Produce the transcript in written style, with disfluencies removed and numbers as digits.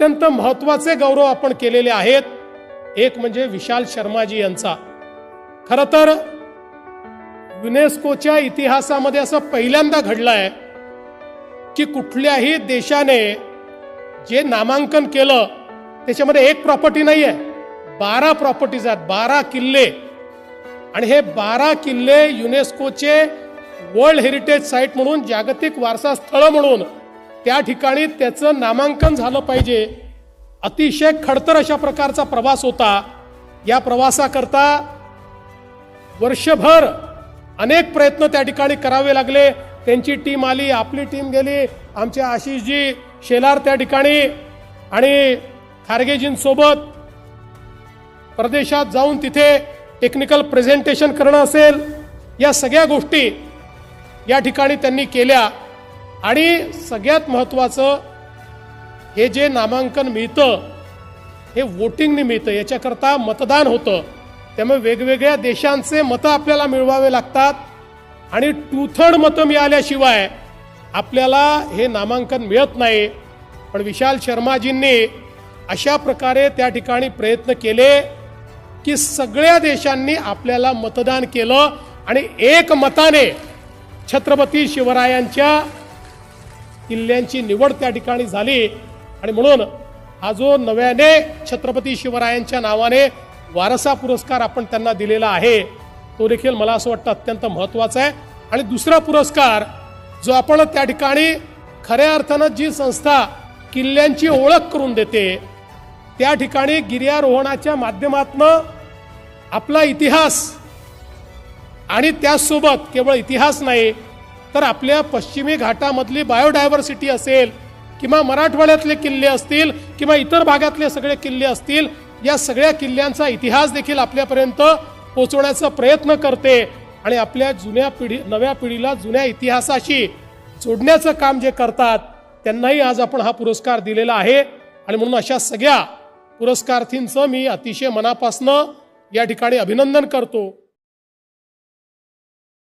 अत्यंत महत्त्वाचे गौरव आपण केलेले आहेत. एक म्हणजे विशाल शर्माजी यांचा. खरं तर युनेस्कोच्या इतिहासामध्ये असं पहिल्यांदा घडलंय की कुठल्याही देशाने जे नामांकन केलं त्याच्यामध्ये एक प्रॉपर्टी नाही आहे, 12 प्रॉपर्टीज आहेत, 12 किल्ले. आणि हे 12 किल्ले युनेस्कोचे वर्ल्ड हेरिटेज साईट म्हणून, जागतिक वारसा स्थळ म्हणून त्या ठिकाणी त्याचं नामांकन झालं पाहिजे. अतिशय खडतर अशा प्रकारचा प्रवास होता. या प्रवासाकरता वर्षभर अनेक प्रयत्न त्या ठिकाणी करावे लागले. त्यांची टीम आली, आपली टीम गेली, आमचे आशिषजी शेलार त्या ठिकाणी आणि खारगेजींसोबत प्रदेशात जाऊन तिथे टेक्निकल प्रेझेंटेशन करणं असेल, या सगळ्या गोष्टी या ठिकाणी त्यांनी केल्या. आणि सगळ्यात महत्त्वाचं, हे जे नामांकन मिळतं हे वोटिंगने मिळतं, याच्याकरता मतदान होतं. त्यामुळे वेगवेगळ्या देशांचे मतं आपल्याला मिळवावे लागतात आणि 2/3 मतं मिळाल्याशिवाय आपल्याला हे नामांकन मिळत नाही. पण विशाल शर्माजींनी अशा प्रकारे त्या ठिकाणी प्रयत्न केले की सगळ्या देशांनी आपल्याला मतदान केलं आणि एक मताने छत्रपती शिवरायांच्या किल्ल्यांची निवड त्या ठिकाणी झाली. आणि म्हणून हा जो नव्याने छत्रपती शिवरायांच्या नावाने वारसा पुरस्कार आपण त्यांना दिलेला आहे, तो देखील मला असं वाटतं अत्यंत महत्त्वाचा आहे. आणि दुसरा पुरस्कार जो आपण त्या ठिकाणी खऱ्या अर्थानं जी संस्था किल्ल्यांची ओळख करून देते, त्या ठिकाणी गिर्यारोहणाच्या माध्यमातून आपला इतिहास, आणि त्याचसोबत केवळ इतिहास नाही तर आपल्या पश्चिमी घाटामधली बायोडायव्हर्सिटी असेल किंवा मराठवाड्यातले किल्ले असतील किंवा इतर भागातले सगळे किल्ले असतील, या सगळ्या किल्ल्यांचा इतिहास देखील आपल्यापर्यंत पोहोचवण्याचा प्रयत्न करते. आणि आपल्या नव्या पिढीला जुन्या इतिहासाशी जोडण्याचं काम जे करतात त्यांनाही आज आपण हा पुरस्कार दिलेला आहे. आणि म्हणून अशा सगळ्या पुरस्कारार्थींचं मी अतिशय मनापासनं या ठिकाणी अभिनंदन करतो.